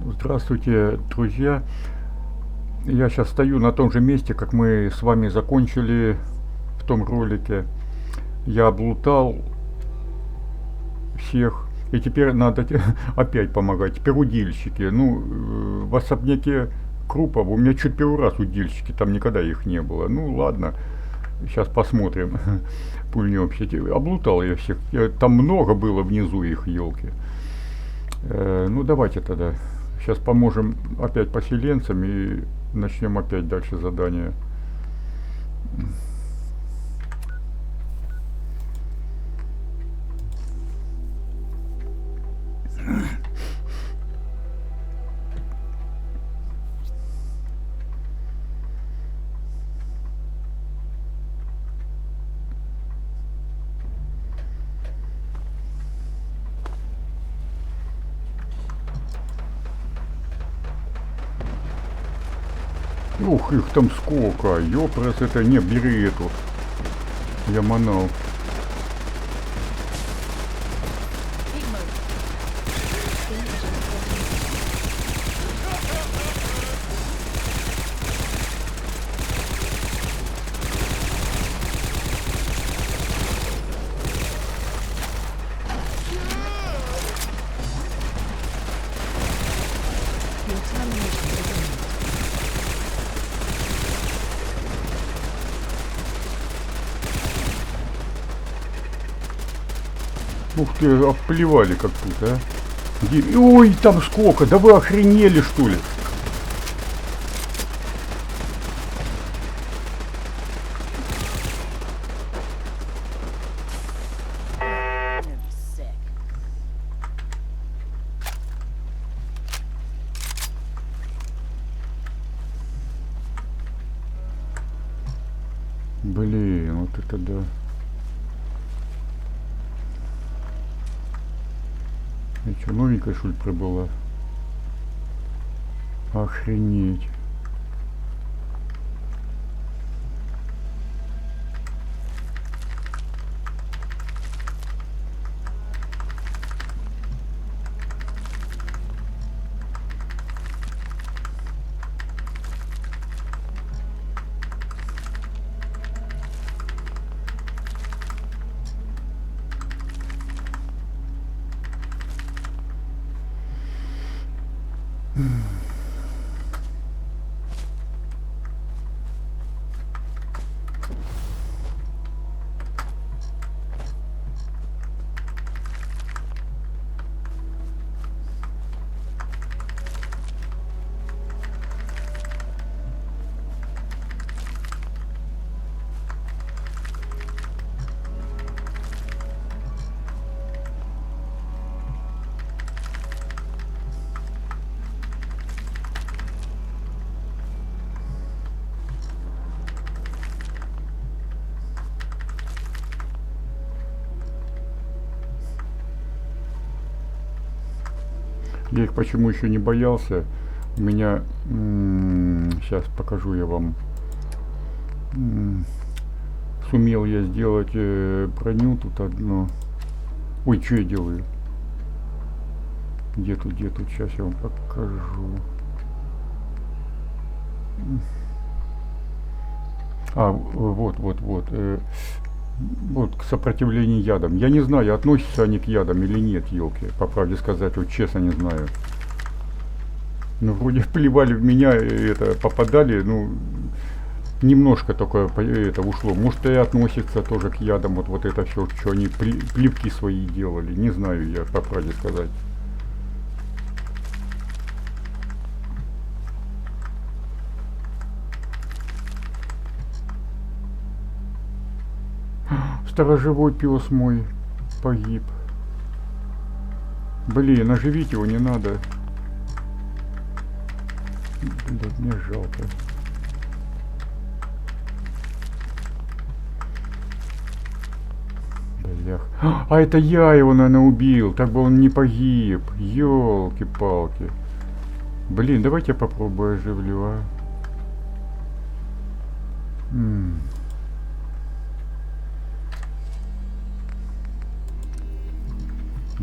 Здравствуйте, друзья. Я сейчас стою на том же месте, как мы с вами закончили в том ролике. Я облутал всех. И теперь надо опять помогать. Теперь удильщики. Ну, в особняке Крупова у меня чуть первый раз удильщики. Там никогда их не было. Ну, ладно. Сейчас посмотрим. Пульнемся. Облутал я всех. Там много было внизу их, елки. Ну, давайте тогда. Сейчас поможем опять поселенцам и начнем опять дальше задание. Ух, их там сколько. Ёпрес, это не, бери эту. Я манал. Ух ты, обплевали как тут, а. Ой, там сколько, да вы охренели что ли? Блин, вот это да. И что, новенькая что ли прибыла? Охренеть. Я их почему еще не боялся. У меня, сейчас покажу я вам, сумел я сделать броню тут одну. Ой, что я делаю? Где тут, сейчас я вам покажу. Вот. Вот, к сопротивлению ядам. Я не знаю, относятся они к ядам или нет, елки. По правде сказать, вот честно не знаю. Ну, вроде плевали в меня, это, попадали, ну, немножко только это ушло. Может, и относится тоже к ядам, вот это все, что они плевки свои делали. Не знаю я, по правде сказать. Сторожевой пес мой погиб. Блин, оживить его не надо. Блин, мне жалко. Блях. А это я его, наверное, убил. Так бы он не погиб. Ёлки-палки. Блин, давайте я попробую оживлю, а.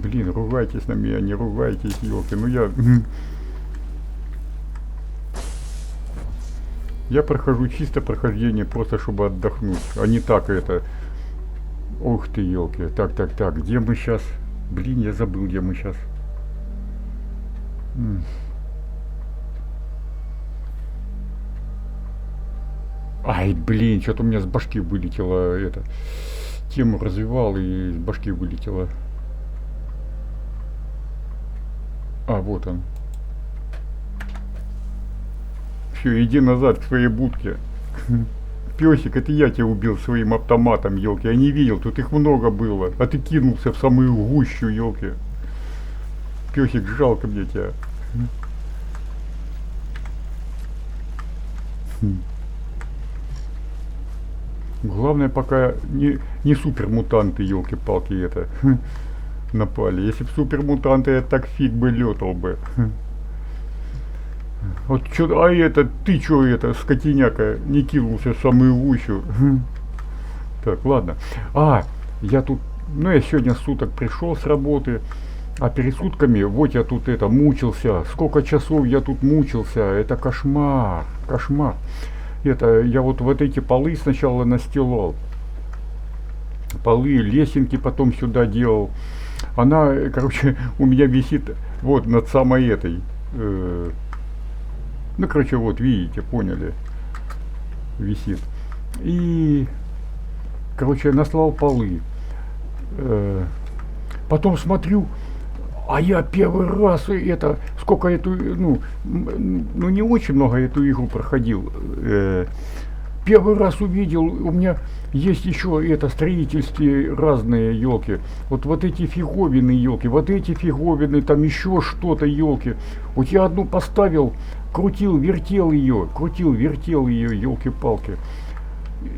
Блин, ругайтесь на меня, не ругайтесь, елки. Ну я прохожу чисто прохождение, просто чтобы отдохнуть. А не так это. Ух ты, елки. Так, где мы сейчас? Блин, я забыл, где мы сейчас. Ай, блин, что-то у меня с башки вылетело это. Тему развивал и с башки вылетело. А, вот он. Все, иди назад к своей будке. Песик, это я тебя убил своим автоматом, елки. Я не видел, тут их много было. А ты кинулся в самую гущу, елки. Песик, жалко мне тебя. Главное, пока не супермутанты, елки-палки, это напали. Если бы супермутанты, я так фиг бы летал бы. Вот что, а это, ты чё это, скотиняка, не кинулся в самую гущу? Так, ладно. Я тут, я сегодня суток пришел с работы, а перед сутками, вот я тут это, мучился. Сколько часов я тут мучился, это кошмар, кошмар. Это, я вот эти полы сначала настилал. Полы, лесенки потом сюда делал. Она, короче, у меня висит вот над самой этой. Вот видите, поняли. Висит. И, короче, наслал полы. Потом смотрю, а я первый раз сколько не очень много эту игру проходил. Первый раз увидел, у меня есть еще строительстве разные елки. Вот эти фиговины елки, вот эти фиговины, там еще что-то елки. Вот я одну поставил, крутил, вертел ее, елки-палки.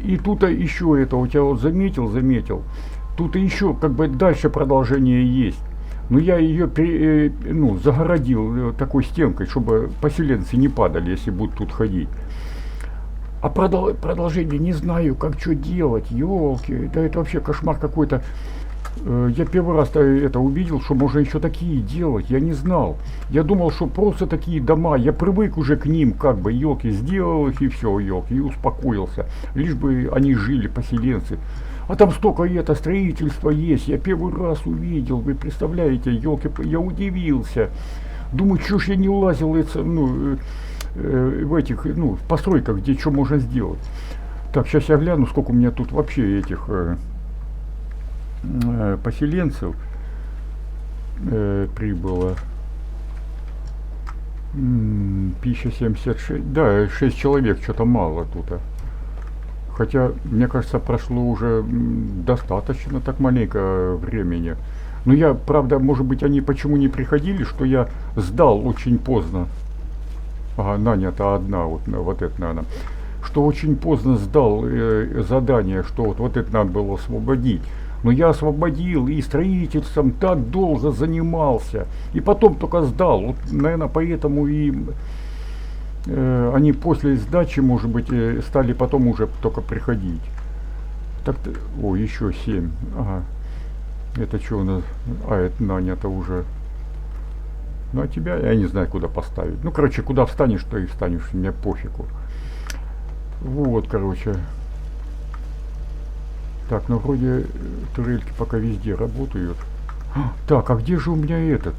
И тут еще у тебя вот заметил. Тут еще как бы дальше продолжение есть. Но я ее загородил такой стенкой, чтобы поселенцы не падали, если будут тут ходить. А продолжение не знаю, как что делать, елки, да это вообще кошмар какой-то. Я первый раз увидел, что можно еще такие делать, я не знал. Я думал, что просто такие дома, я привык уже к ним, как бы, елки, сделал их и все, елки, и успокоился. Лишь бы они жили, поселенцы. А там столько строительства есть, я первый раз увидел, вы представляете, елки, я удивился. Думаю, что ж я не лазил в этих, в постройках, где что можно сделать. Так, сейчас я гляну, сколько у меня тут вообще этих поселенцев прибыло. 1076, да, 6 человек, что-то мало тут. Хотя, мне кажется, прошло уже достаточно так маленько времени. Но я, правда, может быть, они почему не приходили, что я сдал очень поздно. Ага, нанята одна, вот это надо. Что очень поздно сдал задание, что вот это надо было освободить. Но я освободил и строительством так долго занимался. И потом только сдал. Вот, наверное, поэтому и они после сдачи, может быть, стали потом уже только приходить. Так-то, еще 7. Ага. Это что у нас? Это нанято уже. Ну, а тебя я не знаю, куда поставить. Ну, короче, куда встанешь, то и встанешь. Мне пофигу. Вот, короче. Так, вроде турельки пока везде работают. Так, а где же у меня этот?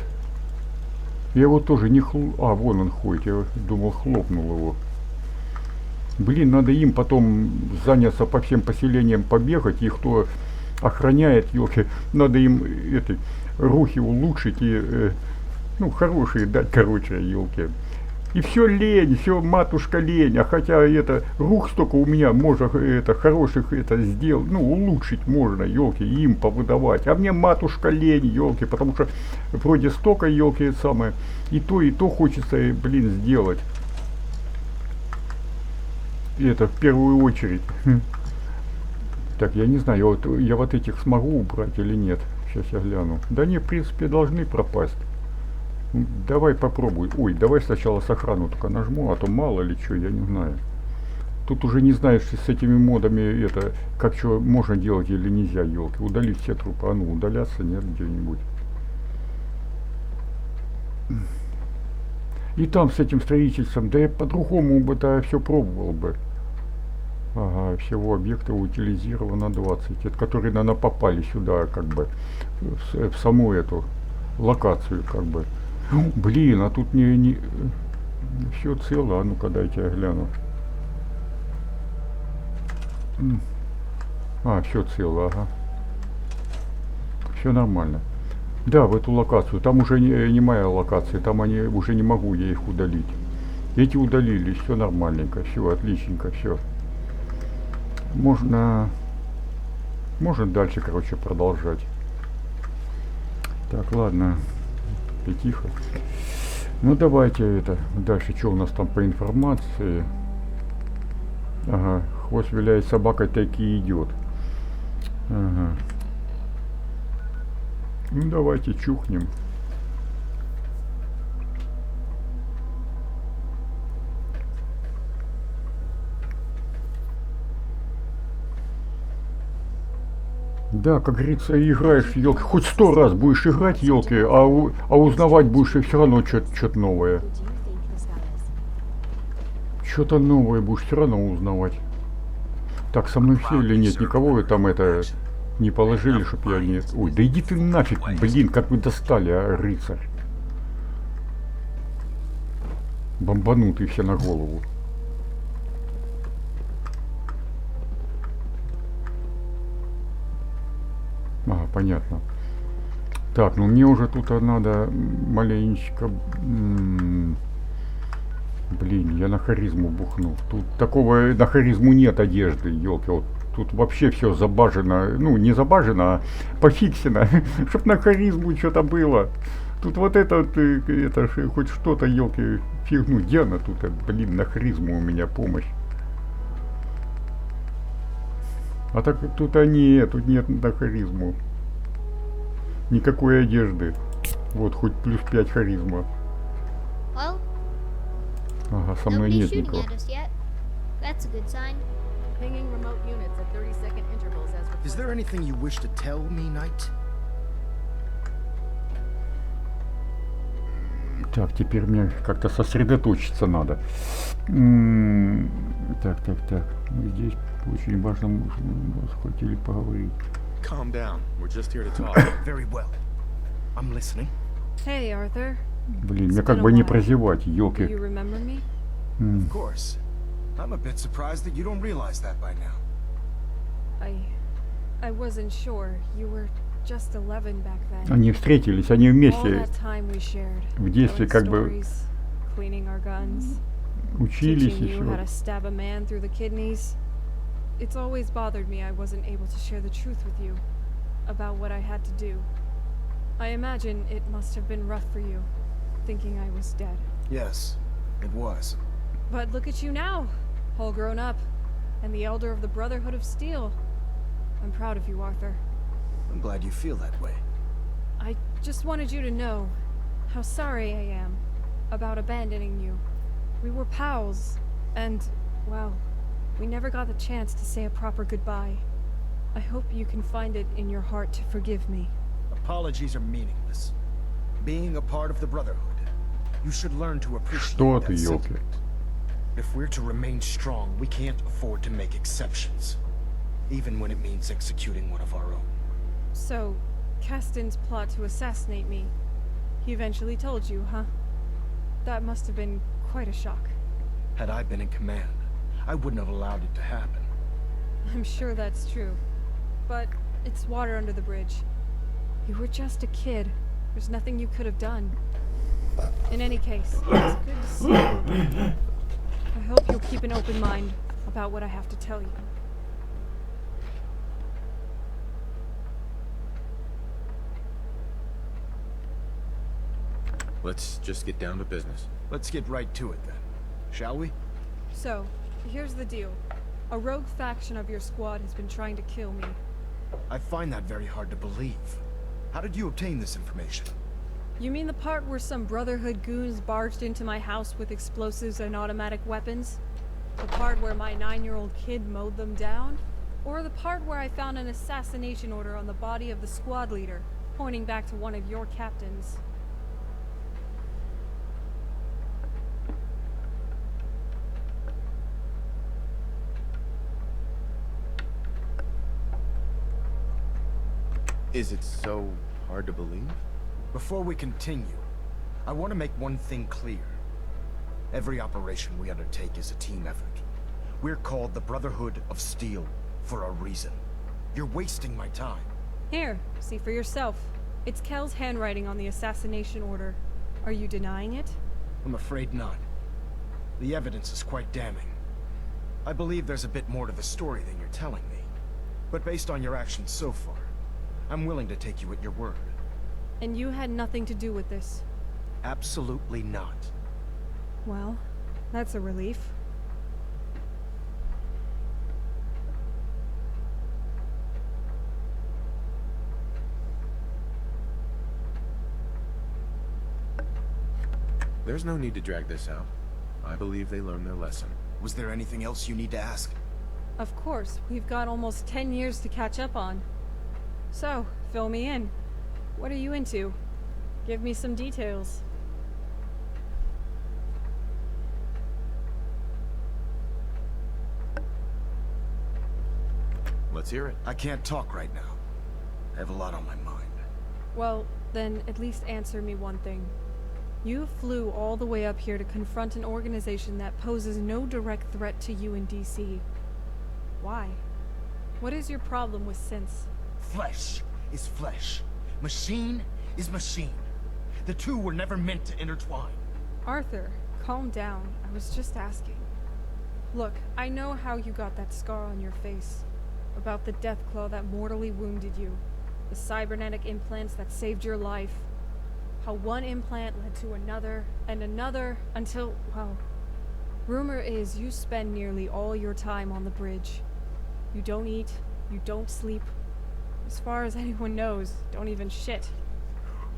Я его тоже не вон он ходит. Я думал, хлопнул его. Блин, надо им потом заняться по всем поселениям, побегать. И кто охраняет, елки, надо им рухи улучшить и хорошие дать, короче, елки. И все лень, все матушка лень. А хотя рух столько у меня можно хороших сделать, улучшить можно, елки, им повыдавать. А мне матушка лень, елки, потому что вроде столько, елки, самое, и то хочется, сделать. И это в первую очередь. Так, я не знаю, я вот этих смогу убрать или нет. Сейчас я гляну. Да не, в принципе, должны пропасть. Давай попробуй. Ой, давай сначала сохрану только нажму, а то мало ли что, я не знаю. Тут уже не знаешь с этими модами как что можно делать или нельзя, елки. Удалить все трупы. А ну, удаляться нет где-нибудь. И там с этим строительством, да я по-другому бы-то все пробовал бы. Ага, всего объекта утилизировано 20. Это которые, наверное, попали сюда, как бы, в саму эту локацию, как бы. Блин, а тут не все цело, а ну-ка дайте я гляну. А, все цело, ага. Все нормально. Да, в эту локацию. Там уже не моя локация, там они уже не могу я их удалить. Эти удалились, все нормальненько, все отличненько, все. Можно дальше, короче, продолжать. Так, ладно, тихо. Ну давайте это дальше, что у нас там по информации. Ага, хвост виляет, собакой таки идет. Ага. Ну давайте чухнем. Да, как говорится, играешь, елки, хоть 100 раз будешь играть, елки, а узнавать будешь и все равно что-то новое. Что-то новое будешь все равно узнавать. Так, со мной все или нет? Никого вы там это не положили, чтоб я нет. Ой, да иди ты нафиг, блин, как вы достали, а, рыцарь. Бомбанутый все на голову. Ага, понятно. Так, ну мне уже тут надо маленечко... Блин, я на харизму бухнул. Тут такого на харизму нет одежды, елки. Вот тут вообще все забажено. Ну, не забажено, а пофиксено. Чтоб на харизму что-то было. Тут вот это хоть что-то, елки, фиг, ну где она тут, блин, на харизму у меня помощь. А так тут тут нет на харизму. Никакой одежды. Вот, хоть плюс 5 харизма. Ага, со мной нет никого. Is there anything you wish to tell me, Knight? Так, теперь мне как-то сосредоточиться надо. Так. Мы здесь очень важно, мы хотели поговорить. Calm down. We're just here to talk. Very well. I'm listening. Hey, Arthur. Блин, мне как бы не прозевать, елки. You remember me? Of course. I'm a bit surprised that you don't realize that by now. I wasn't sure. You were just 11 back then. Они встретились, они All вместе that time we shared. в детстве как бы Stories, cleaning our guns, учились teaching you how to еще. stab a man through the kidneys. It's always bothered me I wasn't able to share the truth with you about what I had to do. I imagine it must have been rough for you, thinking I was dead. Yes, it was. But look at you now, all grown up, and the elder of the Brotherhood of Steel. I'm proud of you, Arthur. I'm glad you feel that way. I just wanted you to know how sorry I am about abandoning you. We were pals, and, well, we never got the chance to say a proper goodbye. I hope you can find it in your heart to forgive me. Apologies are meaningless. Being a part of the Brotherhood, you should learn to appreciate Что that ты, елки? sentiment. If we're to remain strong, we can't afford to make exceptions, even when it means executing one of our own. So, Caston's plot to assassinate me, he eventually told you, huh? That must have been quite a shock. Had I been in command, I wouldn't have allowed it to happen. I'm sure that's true. But it's water under the bridge. You were just a kid. There's nothing you could have done. In any case, it's good to see you. I hope you'll keep an open mind about what I have to tell you. Let's just get down to business. Let's get right to it then, shall we? So, here's the deal. A rogue faction of your squad has been trying to kill me. I find that very hard to believe. How did you obtain this information? You mean the part where some Brotherhood goons barged into my house with explosives and automatic weapons? The part where my 9-year-old kid mowed them down? Or the part where I found an assassination order on the body of the squad leader, pointing back to one of your captains? Is it so hard to believe? Before we continue, I want to make one thing clear. Every operation we undertake is a team effort. We're called the Brotherhood of Steel for a reason. You're wasting my time. Here, see for yourself. It's Kel's handwriting on the assassination order. Are you denying it? I'm afraid not. The evidence is quite damning. I believe there's a bit more to the story than you're telling me. But based on your actions so far, I'm willing to take you at your word. And you had nothing to do with this? Absolutely not. Well, that's a relief. There's no need to drag this out. I believe they learned their lesson. Was there anything else you need to ask? Of course, we've got almost 10 years to catch up on. So, fill me in. What are you into? Give me some details. Let's hear it. I can't talk right now. I have a lot on my mind. Well, then at least answer me one thing. You flew all the way up here to confront an organization that poses no direct threat to you in DC. Why? What is your problem with synths? Flesh is flesh. Machine is machine. The two were never meant to intertwine. Arthur, calm down. I was just asking. Look, I know how you got that scar on your face. About the death claw that mortally wounded you. The cybernetic implants that saved your life. How one implant led to another, and another, until, well... Rumor is you spend nearly all your time on the bridge. You don't eat, you don't sleep. As far as anyone knows, don't even shit.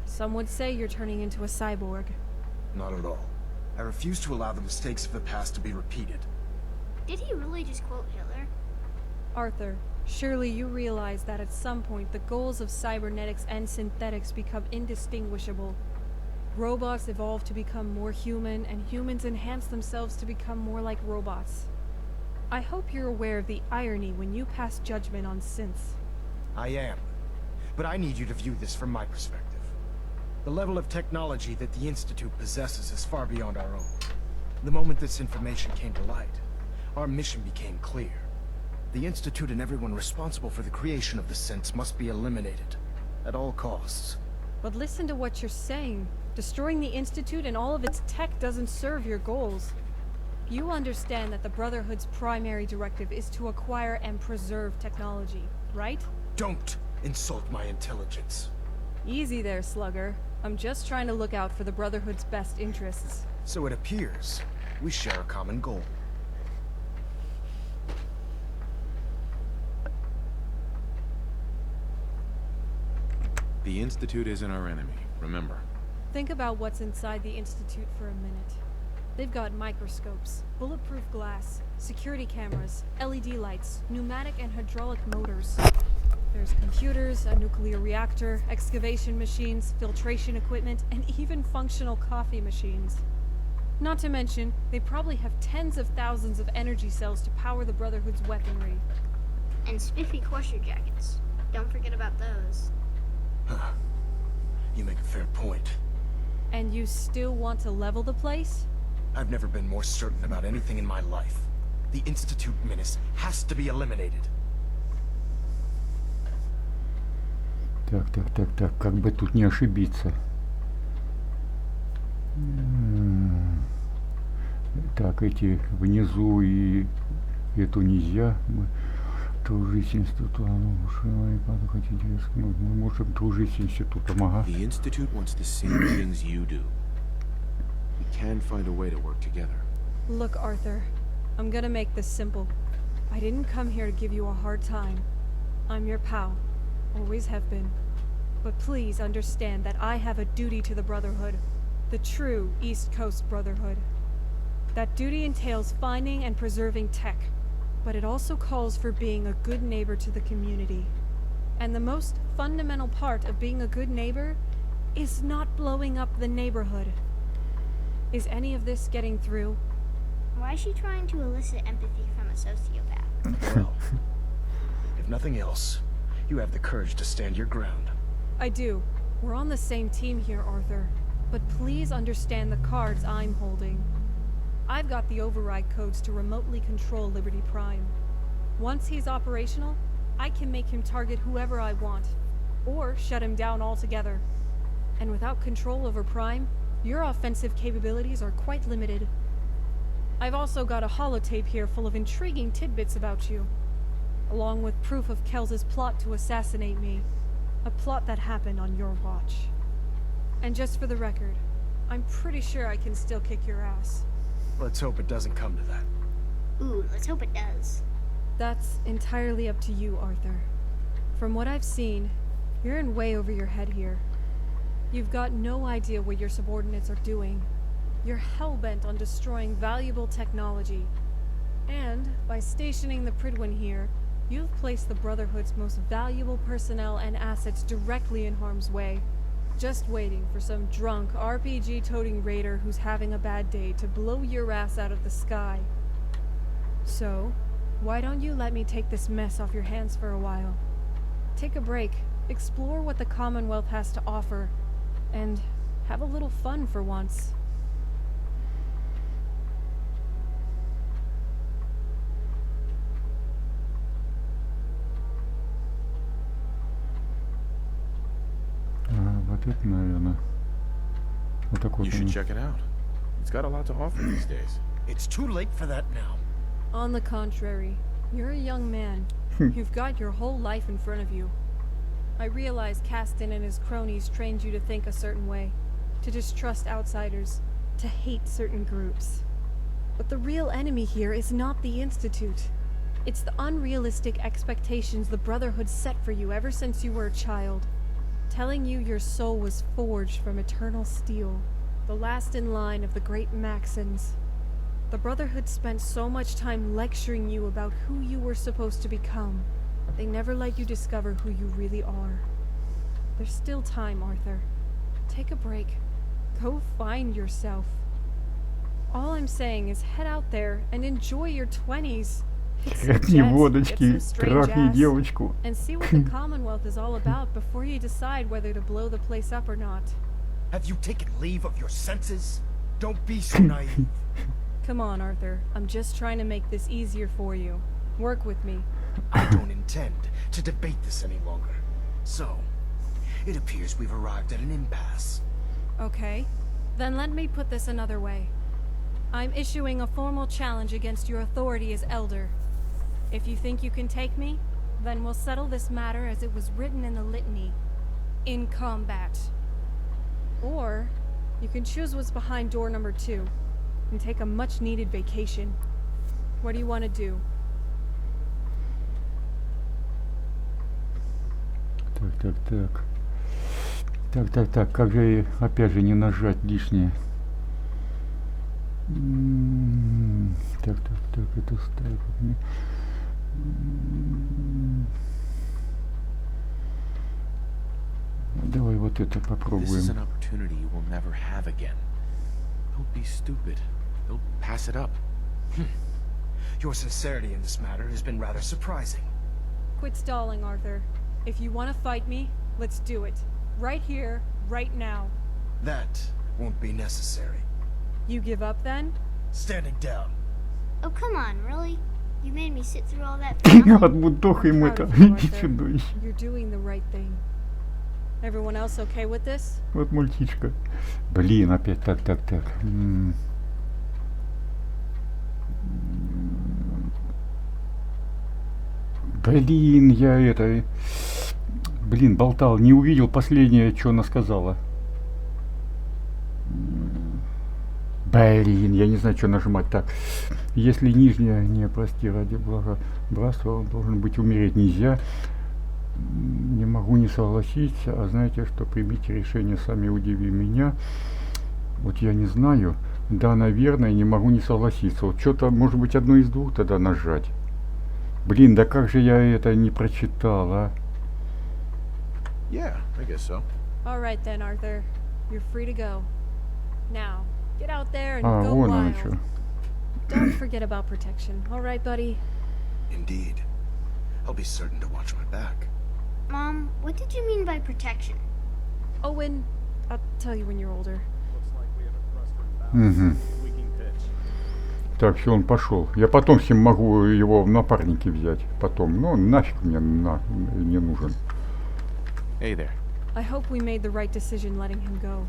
Some would say you're turning into a cyborg. Not at all. I refuse to allow the mistakes of the past to be repeated. Did he really just quote Hitler? Arthur, surely you realize that at some point the goals of cybernetics and synthetics become indistinguishable. Robots evolve to become more human, and humans enhance themselves to become more like robots. I hope you're aware of the irony when you pass judgment on synths. I am. But I need you to view this from my perspective. The level of technology that the Institute possesses is far beyond our own. The moment this information came to light, our mission became clear. The Institute and everyone responsible for the creation of the synths must be eliminated, at all costs. But listen to what you're saying. Destroying the Institute and all of its tech doesn't serve your goals. You understand that the Brotherhood's primary directive is to acquire and preserve technology, right? Don't insult my intelligence. Easy there, Slugger. I'm just trying to look out for the Brotherhood's best interests. So it appears we share a common goal. The Institute isn't our enemy, remember. Think about what's inside the Institute for a minute. They've got microscopes, bulletproof glass, security cameras, LED lights, pneumatic and hydraulic motors. There's computers, a nuclear reactor, excavation machines, filtration equipment, and even functional coffee machines. Not to mention, they probably have tens of thousands of energy cells to power the Brotherhood's weaponry. And spiffy crusher jackets. Don't forget about those. You make a fair point. And you still want to level the place? I've never been more certain about anything in my life. The Institute menace has to be eliminated. Так, как бы тут не ошибиться. Так, эти внизу и эту нельзя. Дружить с институтом, хоть интересно, мы можем дружить с институтом, ага. The Institute wants the same things you do. We can find a way to work together. Look, Arthur, I'm gonna make this simple. I didn't come here to give you a hard time. I'm your pal. Always have been. But please understand that I have a duty to the Brotherhood. The true East Coast Brotherhood. That duty entails finding and preserving tech. But it also calls for being a good neighbor to the community. And the most fundamental part of being a good neighbor is not blowing up the neighborhood. Is any of this getting through? Why is she trying to elicit empathy from a sociopath? Well, if nothing else, you have the courage to stand your ground. I do. We're on the same team here, Arthur. But please understand the cards I'm holding. I've got the override codes to remotely control Liberty Prime. Once he's operational, I can make him target whoever I want, or shut him down altogether. And without control over Prime, your offensive capabilities are quite limited. I've also got a holotape here full of intriguing tidbits about you, along with proof of Kels's plot to assassinate me. A plot that happened on your watch. And just for the record, I'm pretty sure I can still kick your ass. Let's hope it doesn't come to that. Ooh, let's hope it does. That's entirely up to you, Arthur. From what I've seen, you're in way over your head here. You've got no idea what your subordinates are doing. You're hell-bent on destroying valuable technology. And, by stationing the Pridwin here, you've placed the Brotherhood's most valuable personnel and assets directly in harm's way. Just waiting for some drunk, RPG-toting raider who's having a bad day to blow your ass out of the sky. So, why don't you let me take this mess off your hands for a while? Take a break, explore what the Commonwealth has to offer, and have a little fun for once. Вот это, наверное. Вот такой. You should check it out. It's got a lot to offer these days. It's too late for that now. On the contrary, you're a young man. You've got your whole life in front of you. I realize Caston and his cronies trained you to think a certain way, to distrust outsiders, to hate certain groups. But the real enemy here is not the Institute. It's the unrealistic expectations the Brotherhood set for you ever since you were a child. Telling you your soul was forged from eternal steel, the last in line of the great Maxons. The Brotherhood spent so much time lecturing you about who you were supposed to become. They never let you discover who you really are. There's still time, Arthur. Take a break. Go find yourself. All I'm saying is head out there and enjoy your 20s. Трахни водочки, трахни девочку. And see what the Commonwealth is all about before you decide whether to blow the place up or not. Have you taken leave of your senses? Don't be so naive. Come on, Arthur. I'm just trying to make this easier for you. Work with me. I don't intend to debate this any longer. So, it appears we've arrived at an impasse. Okay. Then let me put this another way. I'm issuing a formal challenge against your authority as Elder. If you think you can take me, then we'll settle this matter as it was written in the litany. In combat. Or, you can choose what's behind door number 2 and take a much-needed vacation. What do you want to do? Так, как же опять же не нажать лишнее? Так, это ставь. Давай вот это This is попробуем. an opportunity you will never have again. Don't be stupid. They'll pass it up. Your sincerity in this matter has been rather surprising. Quit stalling, Arthur. If you want to fight me, let's do it. Right here, right now. That won't be necessary. You give up then? Standing down. Oh, come on, really? You made me sit through all that for nothing? Отбудохаем Proud это. of you, Иди Arthur. сюда. You're doing the right thing. Everyone else okay with this? Вот мальчишка. Блин, опять так. Блин, я это... Блин, болтал, не увидел последнее, что она сказала. Блин, я не знаю, что нажимать. Так, если нижняя, не, прости, ради блага братства, он должен быть, умереть нельзя. Не могу не согласиться, а знаете что, примите решение, сами удиви меня. Вот я не знаю. Да, наверное, не могу не согласиться. Вот что-то, может быть, одно из двух тогда нажать. Блин, да как же я это не прочитал, а? Yeah, I guess so. All right then, Arthur. You're free to go. Now, get out there and go Вон оно wild. что. Don't forget about protection. All right, buddy? Indeed. I'll be certain to watch my back. Mom, what did you mean by protection? Owen, I'll tell you when you're older. Угу. Так, все, он пошел. Я потом с ним могу его в напарники взять. Потом. Но нафиг мне не нужен. Hey there. I hope we made the right decision letting him go.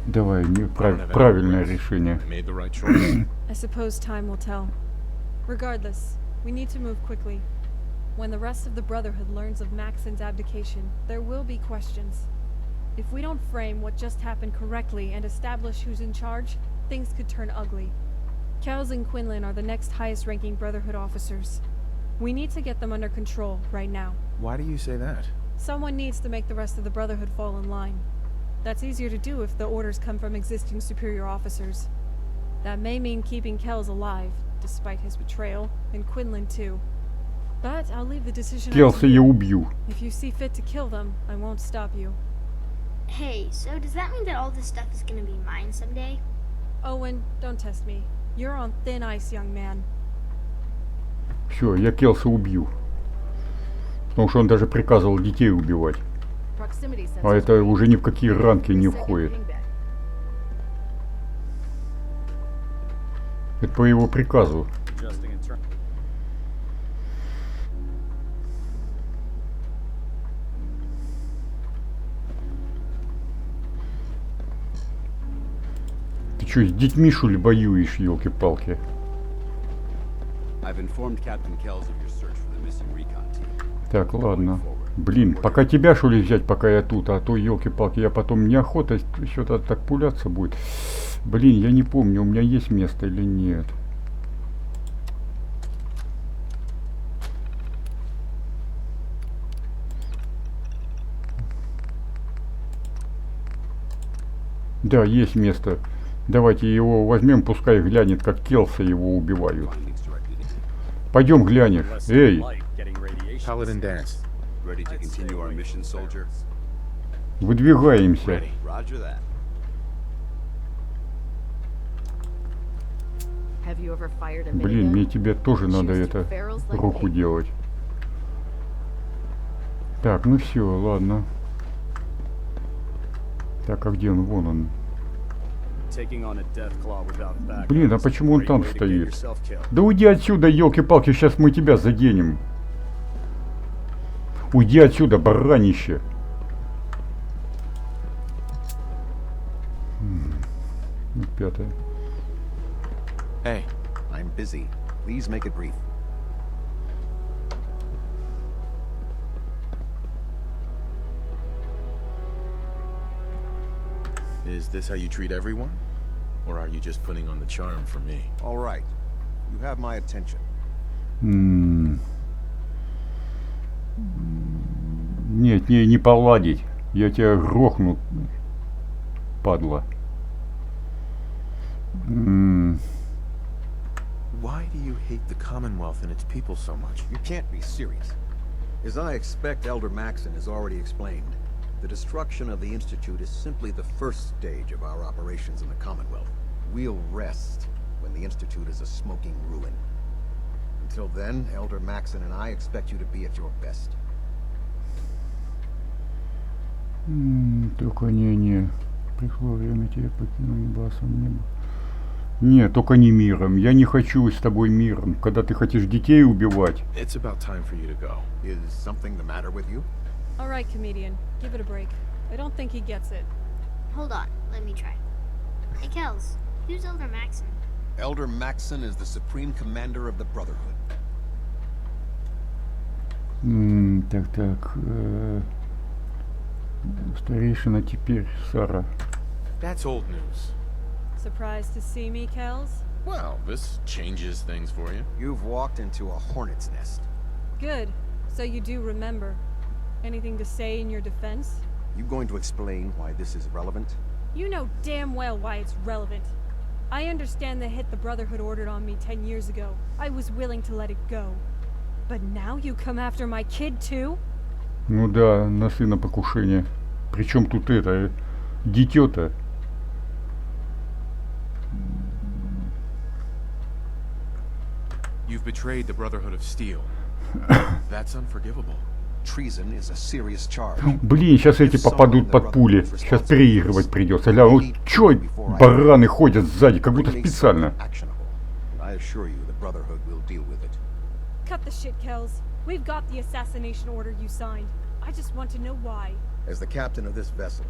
Давай, правильное решение. I made the right choice. I suppose time will tell. Regardless, we need to move quickly. When the rest of the Brotherhood learns of Maxon's abdication, there will be questions. If we don't frame what just happened correctly and establish who's in charge, things could turn ugly. Kells and Quinlan are the next highest-ranking Brotherhood officers. We need to get them under control right now. Why do you say that? Someone needs to make the rest of the Brotherhood fall in line. That's easier to do if the orders come from existing superior officers. That may mean keeping Kells alive, despite his betrayal, and Quinlan too. But I'll leave the decision up Келса to я you. убью. If you see fit to kill them, I won't stop you. Hey, so does that mean that all this stuff is gonna be mine someday? Owen, don't test me. You're on thin ice, young man. Все, я Келса убью. Потому что он даже приказывал детей убивать. А это уже ни в какие рамки не входит. Это по его приказу. Ты что, с детьми, что ли, воюешь, елки-палки? I've informed Captain Kells of your search for the missing recon team. Так, ладно. Блин, пока тебя, что ли, взять, пока я тут, а то, елки-палки, я потом неохота что-то так пуляться будет. Блин, я не помню, у меня есть место или нет. Да, есть место. Давайте его возьмем, пускай глянет, как Келса его убивают. Пойдем глянешь. Эй, Paladin dance. Ready to continue our mission, soldier? выдвигаемся. Ready. Roger that. Have you ever fired a Блин, minigun? мне тебе тоже надо это руку делать. Так, ну все, ладно. Так, а где он? Вон он. Блин, а почему он там стоит? Да уйди отсюда, елки-палки, сейчас мы тебя заденем. Уйди отсюда, баранище. Ну, пятое. Hey. I'm busy. Please make it brief. Is this how you treat everyone? Or are you just putting on the charm for me? All right. You have my attention. Нет, не поладить. Я тебя грохну, падла. Why do you hate the Commonwealth and its people so much? You can't be serious. As I expect Elder Maxon has already explained, the destruction of the Institute is simply the first stage of our operations in the Commonwealth. We'll rest when the Institute is a smoking ruin. Until then, Elder Maxon and I expect you to be at your best. Только не. Пришло время тебя покинуть басом небо. Нет, только не миром. Я не хочу с тобой миром. Когда ты хочешь детей убивать. It's about time for you to go. Is something the matter with you? All right, comedian, give it a break. I don't think he gets it. Hold on, let me try. Hey, Kells, who's Elder Maxon? Elder Maxon is the Supreme Commander of the Brotherhood. Так. Старейшина теперь Сара. That's old news. Surprised to see me, Kells? Well, this changes things for you. You've walked into a hornet's nest. Good. So you do remember. Anything to say in your defense? You going to explain why this is relevant? You know damn well why it's relevant. I understand the hit the Brotherhood ordered on me 10 years ago. I was willing to let it go. But now you come after my kid too? Ну да, на сына покушение. Причем тут это, дитё-то. You've betrayed the Brotherhood of Steel. That's unforgivable. Treason is a serious charge. Блин, сейчас эти попадут под пули. Сейчас переигрывать придется. Ля, ну чё бараны ходят сзади, как будто специально. I assure you the Brotherhood will deal with it. Cut the shit, Kells. We've got the assassination order you signed. I just want to know why. As the captain of this vessel,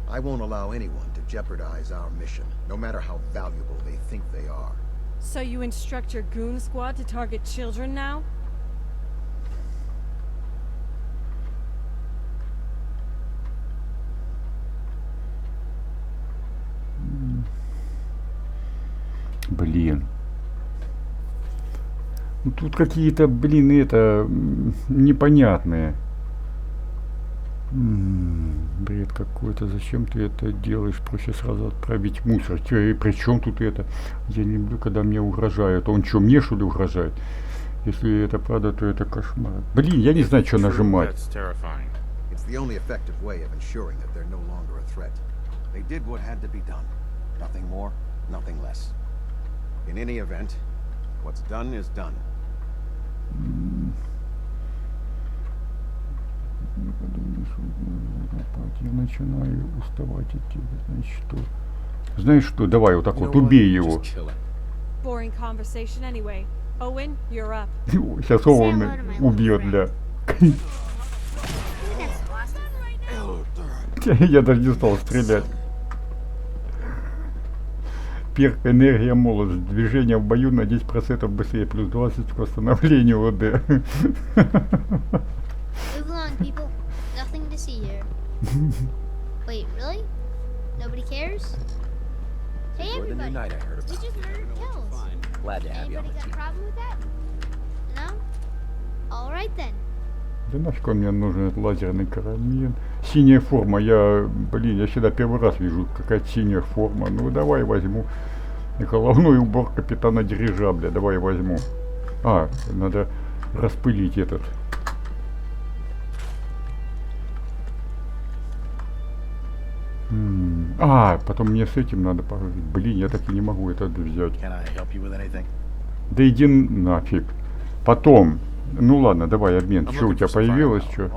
I won't allow anyone to jeopardize our mission, no matter how valuable they think they are. So you instruct your goon squad to target children now? Блин. Ну, тут какие-то, блин, это непонятные. Бред какой-то. Зачем ты это делаешь? Проще сразу отправить в мусор. И при чем тут это? Я не люблю, когда мне угрожают. Он что, мне что ли угрожает? Если это правда, то это кошмар. Блин, я не знаю, что нажимать. That's terrifying. It's the only effective way of ensuring that they're no longer a threat. They did what had to be done. Nothing more, nothing less. In any event, what's done is done. Я начинаю уставать от тебя. Значит, что? Знаешь что? Давай вот так вот, убей его. Boring conversation anyway. Owen, you're up. Сейчас Оуэн убьет, да. Я даже не стал стрелять. Перк энергия молодость. Движение в бою на 10% быстрее. Плюс 20 к восстановлению ОД. Move along, people. Nothing to see here. Wait, really? Nobody cares? Hey, everybody. We just murdered Kells. Glad to have you on Anybody the got a team. problem with that? No? All right then. Да нафиг он мне нужен, этот лазерный карабин. Синяя форма, блин, я всегда первый раз вижу какая-то синяя форма. Ну давай возьму. И головной убор капитана дирижабля, давай возьму. А, надо распылить этот. А, потом мне с этим надо поговорить. Блин, я так и не могу это взять. Да иди нафиг. Потом. Ну ладно, давай обмен. Что у тебя появилось? Что?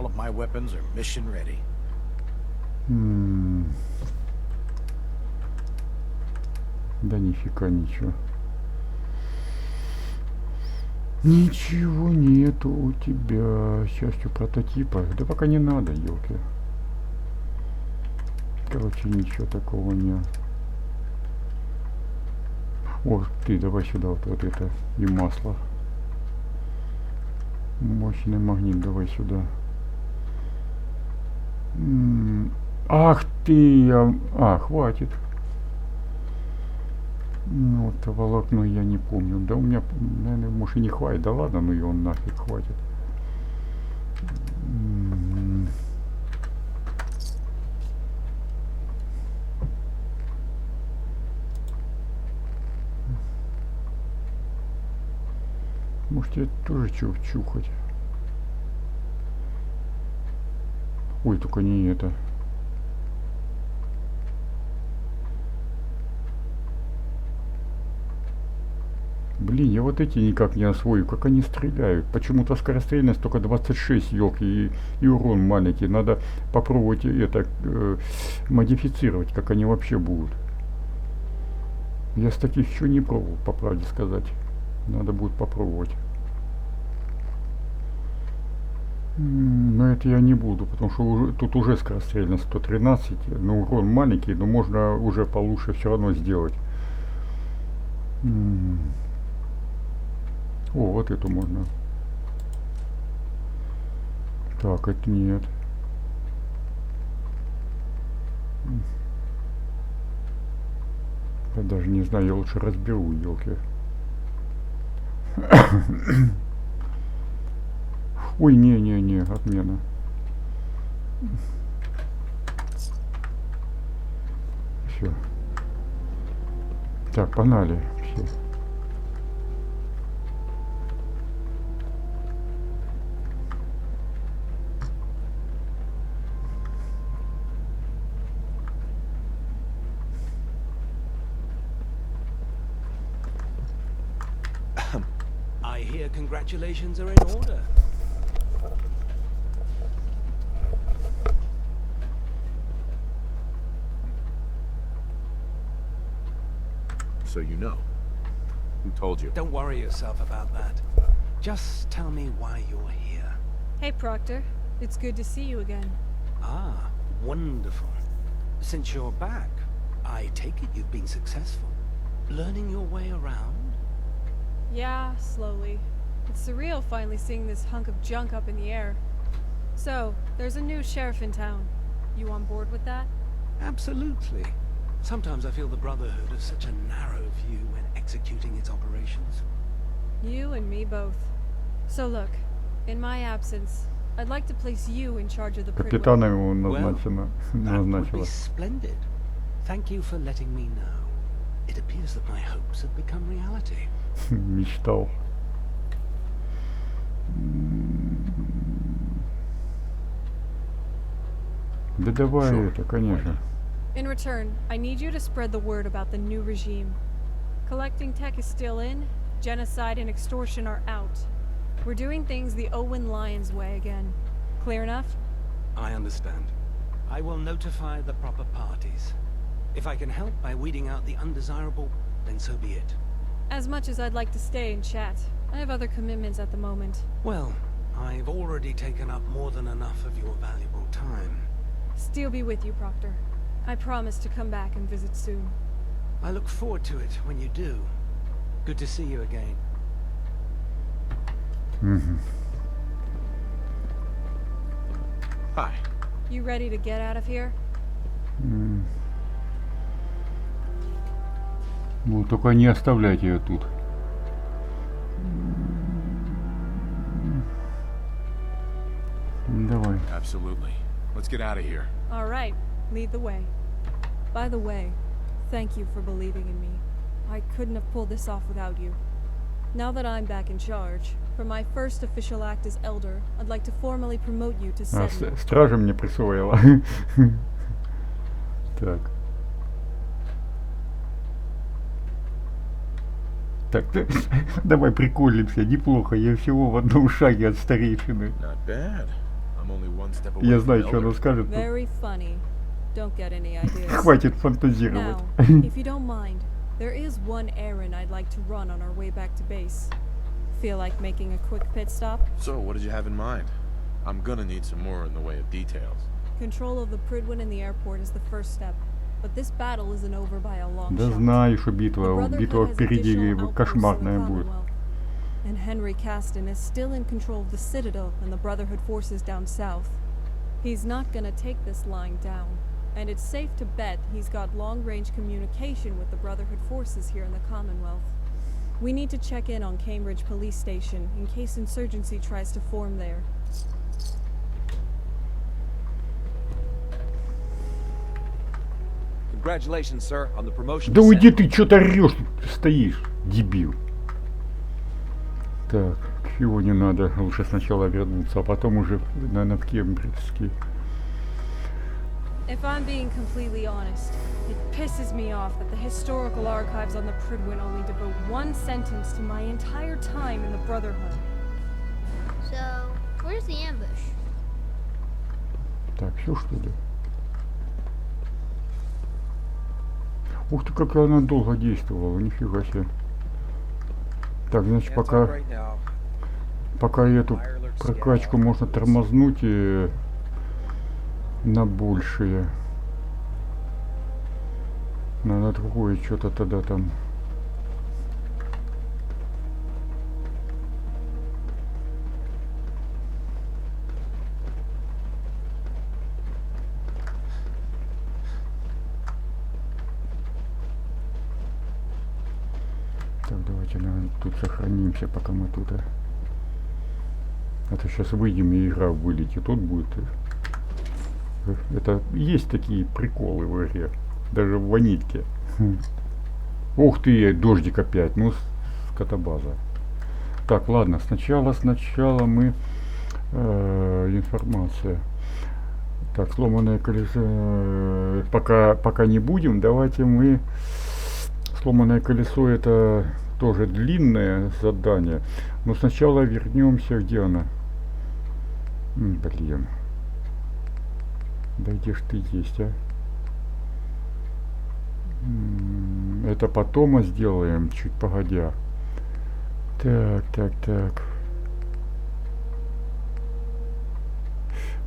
Да нифига ничего. Ничего нету у тебя. Счастью прототипа. Да пока не надо, елки. Короче, ничего такого нет. О, ты давай сюда вот это и масло. Мощный магнит, давай сюда. Ах ты! Хватит. Ну, это волокно я не помню. Да у меня, наверное, может и не хватит. Да ладно, ну и он нафиг хватит. Может, я тоже чухать. Ой, только не это. Блин, я вот эти никак не освою. Как они стреляют? Почему-то скорострельность только 26, елки, и урон маленький. Надо попробовать это модифицировать, как они вообще будут. Я с таких еще не пробовал, по правде сказать. Надо будет попробовать. Но это я не буду, потому что тут уже скорострельность 113. Но урон маленький, но можно уже получше все равно сделать. О, вот эту можно. Так, это нет. Я даже не знаю, я лучше разберу, елки. Ой, не, отмена. Все. Так, погнали. Все. I I hear congratulations are in order. So you know. Who told you? Don't worry yourself about that. Just tell me why you're here. Hey, Proctor. It's good to see you again. Ah, wonderful. Since you're back, I take it you've been successful. Learning your way around? Yeah, slowly. It's surreal finally seeing this hunk of junk up in the air. So, there's a new sheriff in town. You on board with that? Absolutely. Sometimes I feel the Brotherhood has such a narrow view when executing its operations. You and me both. So look, in my absence, I'd like to place you in charge of the Pridwell. Капитаном его Well, назначено. that would be назначила. splendid. Thank you for letting me know. It appears that my hopes have become reality. Мечтал. Да давай Sure. это, конечно. In return, I need you to spread the word about the new regime. Collecting tech is still in, genocide and extortion are out. We're doing things the Owen Lyons way again. Clear enough? I understand. I will notify the proper parties. If I can help by weeding out the undesirable, then so be it. As much as I'd like to stay and chat, I have other commitments at the moment. Well, I've already taken up more than enough of your valuable time. Still be with you, Proctor. I promise to come back and visit soon. I look forward to it when you do. Good to see you again. Мгм. Hi. You ready to get out of here? Ну, только не оставляйте ее тут. Давай. Absolutely. Let's get out of here. All right, lead the way. By the way, thank you for believing in me. I couldn't have pulled this off without you. Now that I'm back in charge, for my first official act as Elder, I'd like to formally promote you to А, Sentinel. стража мне присвоила. Так. Так, давай приколимся, неплохо, я всего в одном шаге от старейшины. Not bad. I'm only one step away Я from знаю, the что она elder. скажет. Very funny. Don't get any ideas. Хватит фантазировать. Now, if you don't mind, there is one errand I'd like to run on our way back to base. Feel like making a quick pit stop? So, what did you have in mind? I'm gonna need some more in the way of details. Control of the Pridwin and the airport is the first step, but this battle isn't over by a long Да shot. знаю, что The битва Brotherhood has впереди additional outposts in the кошмарная будет. Commonwealth, and Henry Caston is still in control of the Citadel and the Brotherhood forces down south. He's not gonna take this lying down, and it's safe to bet he's got long-range communication with the Brotherhood forces here in the Commonwealth. We need to check in on Cambridge Police Station in case insurgency tries to form there. Congratulations, sir, on the promotion. Да уйди ты, что ты орешь, тут стоишь, дебил. Так, к чего не надо, лучше сначала вернуться, а потом уже, наверное, в Кембриджский. If I'm being completely honest, it pisses me off that the historical archives on the Pridwin only devote one sentence to my entire time in the Brotherhood. So, where's the ambush? Так, все что ли? Ух ты, как она долго действовала, нифига себе. Так, значит, пока эту прокачку можно тормознуть и на большее. Надо другое что-то тогда там. Так, давайте, наверное, тут сохранимся, пока мы тут. А то сейчас выйдем и игра вылетит. Тут будет. Это есть такие приколы в игре. Даже в ванильке. Ух ты, дождик опять. Ну, скотобаза. Так, ладно, сначала мы информация. Так, сломанное колесо. Пока не будем, давайте мы. Сломанное колесо — это тоже длинное задание. Но сначала вернемся, где она? Блин. Да где ж ты есть, а? Это потом сделаем, чуть погодя. Так.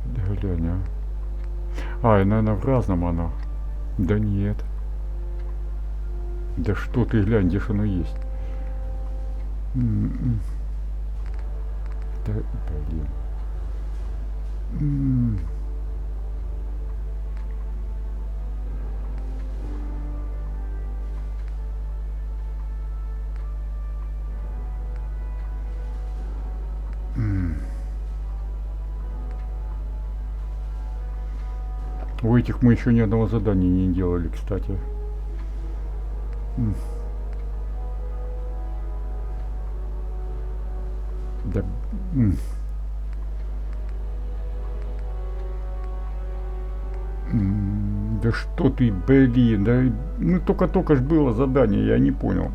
Да глянь, а. И, наверное, в разном она. Да нет. Да что ты, глянь, где ж оно есть. Да, блин. У этих мы еще ни одного задания не делали, кстати. Да. Да что ты, блин, да, ну только ж было задание, я не понял.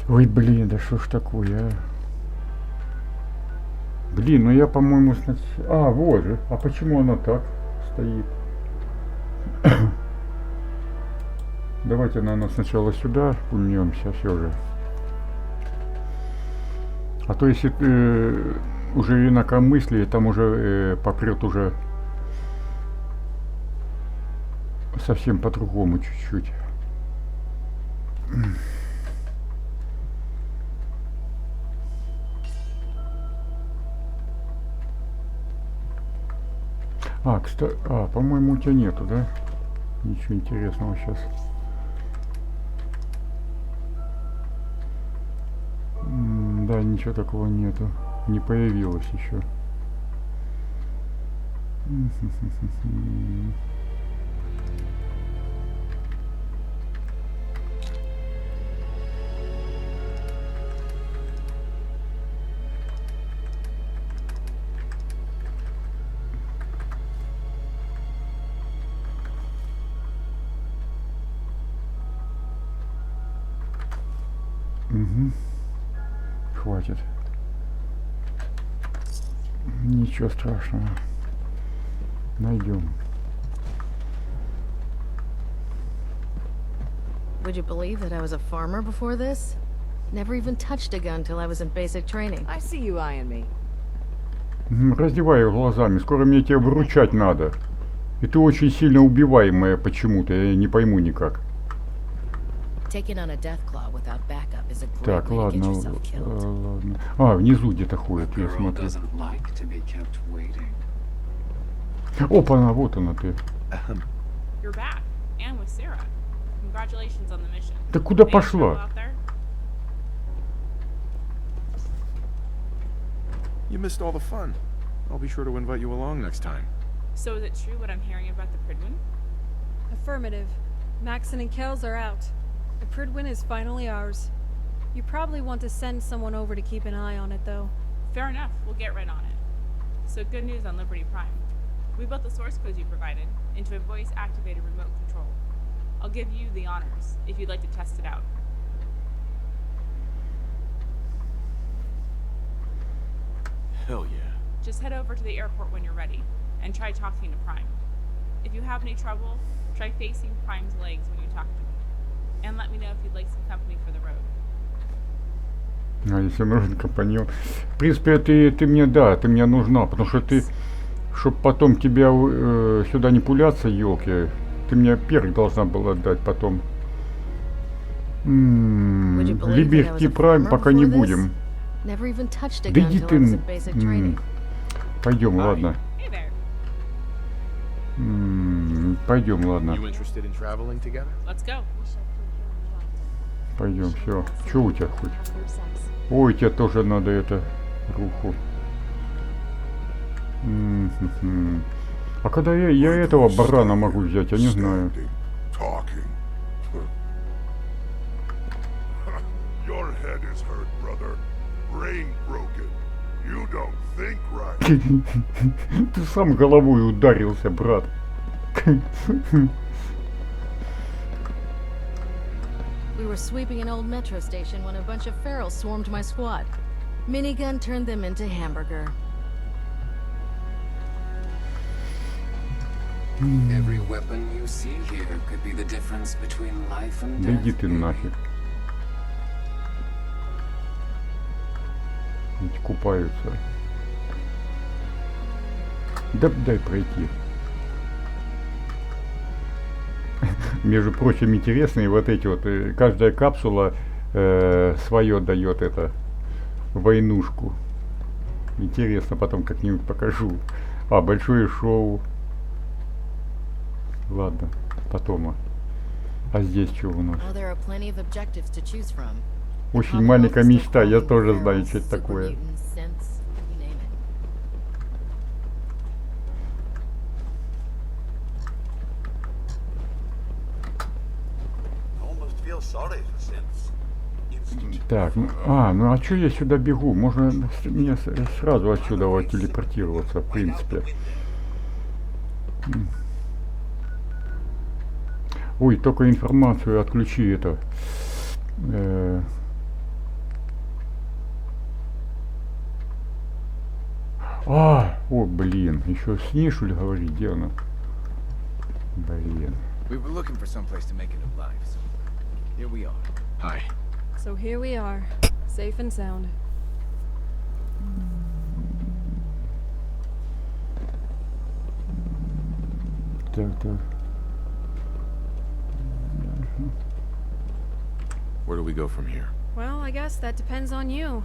Ой, блин, да что ж такое, а? Блин, ну я, по-моему, сначала... А, вот же. А почему она так стоит? Давайте, наверное, сначала сюда пульнемся, все же. А то если уже инакомыслие, там уже попрет уже совсем по-другому чуть-чуть. А, кстати, по-моему, у тебя нету, да? Ничего интересного сейчас. Да, ничего такого нету. Не появилось еще. Хватит. Ничего страшного. Найдем. Would you believe that I was a farmer before this? Never even touched a gun till I was in basic training. I see you eyeing me. Раздевай ее глазами. Скоро мне тебя выручать надо. И ты очень сильно убиваемая почему-то. Я не пойму никак. Так, ладно, ладно. А, внизу где-то ходит, я смотрю. Опа, вот она ты. Ты куда пошла? You missed all the fun. I'll be sure to invite you along next time. So is it true what I'm hearing about the Pridwin? Affirmative. Maxon and Kells are out. The Pridwin is finally ours. You probably want to send someone over to keep an eye on it, though. Fair enough. We'll get right on it. So good news on Liberty Prime. We built the source codes you provided into a voice-activated remote control. I'll give you the honors if you'd like to test it out. Hell yeah. Just head over to the airport when you're ready and try talking to Prime. If you have any trouble, try facing Prime's legs when you talk to him. And let me know if you'd like some company for the road. А если нужен компаньон. В принципе, ты мне, да, ты мне нужна, потому что ты, чтоб потом тебя сюда не пуляться, елки, ты мне перк должна была дать потом. Liberty Prime пока не будем. Да иди ты. Пойдем, ладно. Пойдем, ладно. You interested in traveling together? Let's go. Пойдем, все. Что у тебя хоть? Ой, тебе тоже надо это руку. А когда я этого барана могу взять, я не знаю. Talking. Your head is hurt, brother. Brain broken. You don't think right. Ты сам головой ударился, брат. We were sweeping an old metro station when a bunch of ferals swarmed my squad. Minigun turned them into hamburger. Every weapon you see here could be the difference between life and Да иди death. ты нафиг. Ведь купаются. Да дай пройти. Между прочим, интересные вот эти вот. Каждая капсула свое дает это войнушку. Интересно, потом как-нибудь покажу. А, большое шоу. Ладно, потом. А здесь что у нас? Oh, there are plenty of objectives to choose from. Очень маленькая мечта, я тоже знаю, что это такое. Так, ну а что я сюда бегу? Можно мне сразу отсюда вот телепортироваться, в принципе. Ой, только информацию отключи это. О, блин, еще с ней, что ли, говорить, где она? Блин. We were looking for some place to make a new life, so here we are. Hi. So here we are, safe and sound. Так. Where do we go from here? Well, I guess that depends on you.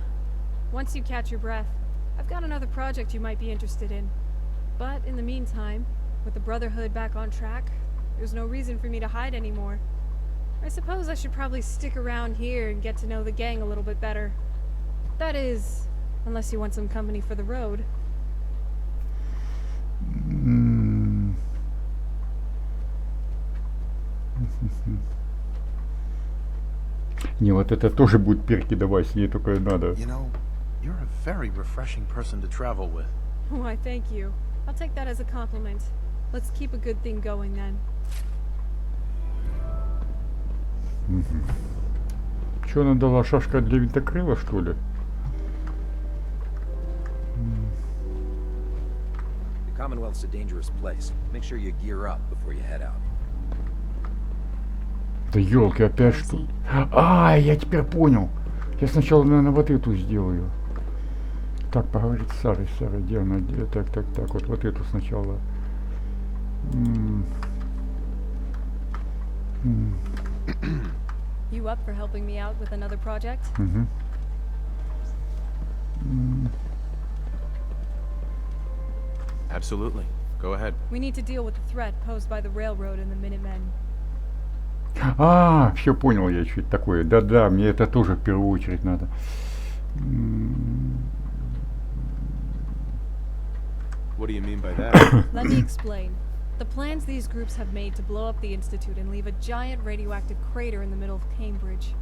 Once you catch your breath, I've got another project you might be interested in. But in the meantime, with the Brotherhood back on track, there's no reason for me to hide anymore. I suppose I should probably stick around here and get to know the gang a little bit better. That is, unless you want some company for the road. Не, вот это тоже будет перки давать, с ней только надо. You know, you're a very refreshing person to travel with. Why, thank you. I'll take that as a compliment. Let's keep a good thing going then. Что она дала? Шашка для винтокрыла, что ли? The Commonwealth's a dangerous place. Make sure you gear up before you head out. Да елки, опять что? Я теперь понял. Я сначала, наверное, вот эту сделаю. Так, поговорить с Сарой. Сара, где она? Так, вот эту сначала. You up for helping me out with another project? Absolutely. Go ahead. We need to deal with the threat posed by the railroad and the Minutemen. Все понял я, что это такое. Да, мне это тоже в первую очередь надо. What do you mean by that? Let me explain. The plans these groups have made to blow up the Institute and leave a giant radioactive crater in the middle of Cambridge.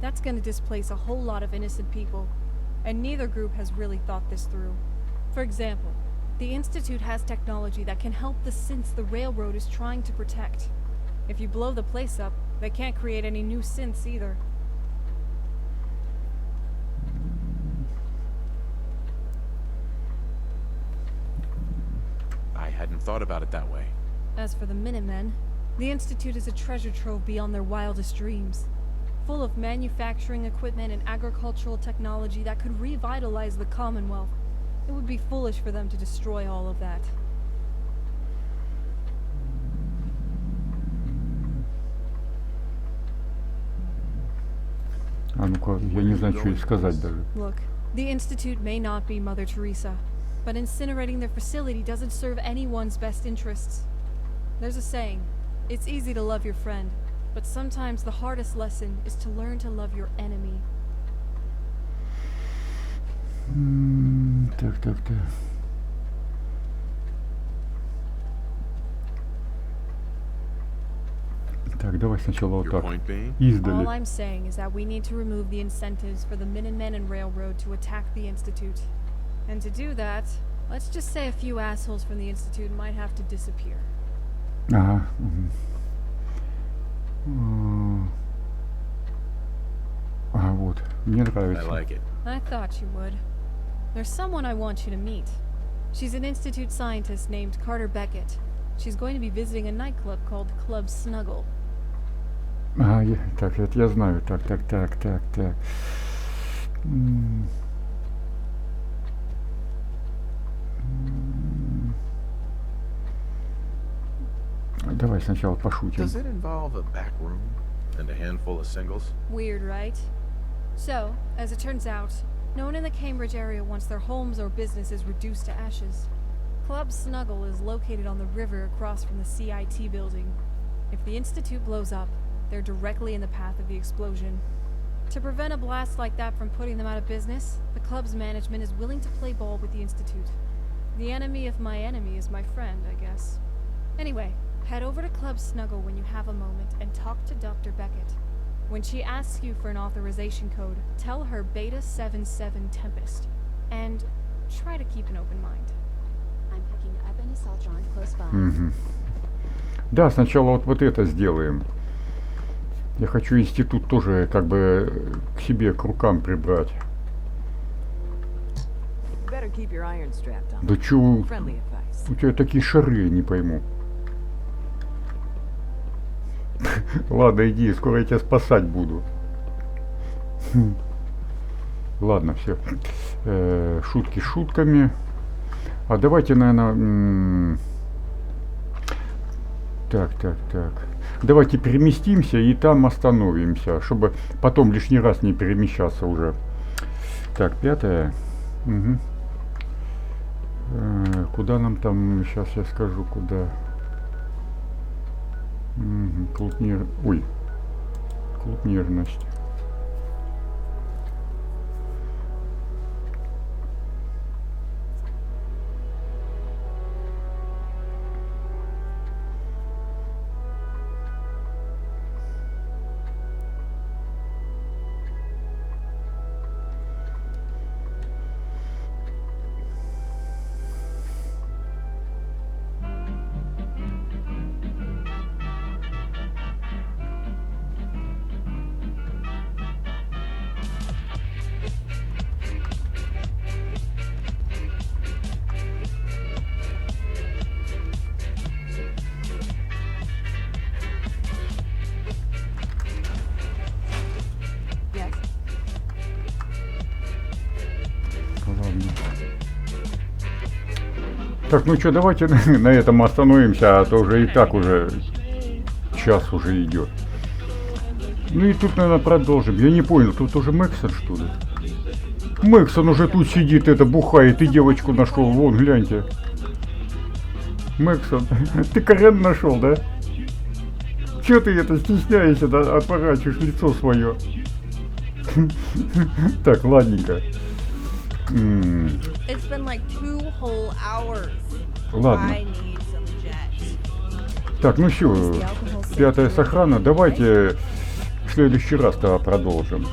That's going to displace a whole lot of innocent people. And neither group has really thought this through. For example, the Institute has technology that can help the synths the railroad is trying to protect. If you blow the place up, they can't create any new synths either. I hadn't thought about it that way. As for the Minutemen, the Institute is a treasure trove beyond their wildest dreams. Full of manufacturing equipment and agricultural technology that could revitalize the Commonwealth. It would be foolish for them to destroy all of that. Ну-ка, я не знаю, что и сказать даже. Look, the Institute may not be Mother Teresa, but incinerating their facility doesn't serve anyone's best interests. There's a saying, it's easy to love your friend, but sometimes the hardest lesson is to learn to love your enemy. Так. Так, давай сначала вот Your так. point being? Издали. All I'm saying is that we need to remove the incentives for the Minutemen and Railroad to attack the Institute. And to do that, let's just say a few assholes from the Institute might have to disappear. Ага. Ага, вот. Мне I нравится. like it. I thought you would. There's someone I want you to meet. She's an Institute scientist named Carter Beckett. She's going to be visiting a nightclub called Club Snuggle. Ага, так, это я знаю. Так. Давай сначала пошутим. Does it involve a back room and a handful of singles? Weird, right? So, as it turns out, no one in the Cambridge area wants their homes or businesses reduced to ashes. Club Snuggle is located on the river across from the CIT building. If the Institute blows up, they're directly in the path of the explosion. To prevent a blast like that from putting them out of business, the club's management is willing to play ball with the Institute. The enemy of my enemy is my friend, I guess. Anyway, head over to Club Snuggle when you have a moment and talk to Dr. Beckett. When she asks you for an authorization code, tell her Beta 77 Tempest. And try to keep an open mind. I'm picking up an assault drone close by. Да, сначала вот это сделаем. Я хочу институт тоже как бы к себе, к рукам прибрать. Да чё, у тебя такие шары, не пойму. Ладно, иди, скоро я тебя спасать буду. Ладно, все. Шутки шутками. А давайте, наверное... Так. Давайте переместимся и там остановимся, чтобы потом лишний раз не перемещаться уже. Так, 5. Угу. Куда нам там? Сейчас я скажу, куда. Клуб нежности. Так, ну что, давайте на этом остановимся, а то уже и так уже час уже идет. Ну и тут, наверное, продолжим. Я не понял, тут уже Мэксон, что ли? Мэксон уже тут сидит, это бухает, и девочку нашел. Вон, гляньте. Мэксон, ты Карен нашел, да? Че ты это стесняешься, да? Отворачиваешь лицо свое. Так, ладненько. It's been like 2 whole hours. Ладно. Так, ну все, 5 сохрана. Давайте в следующий раз тогда продолжим.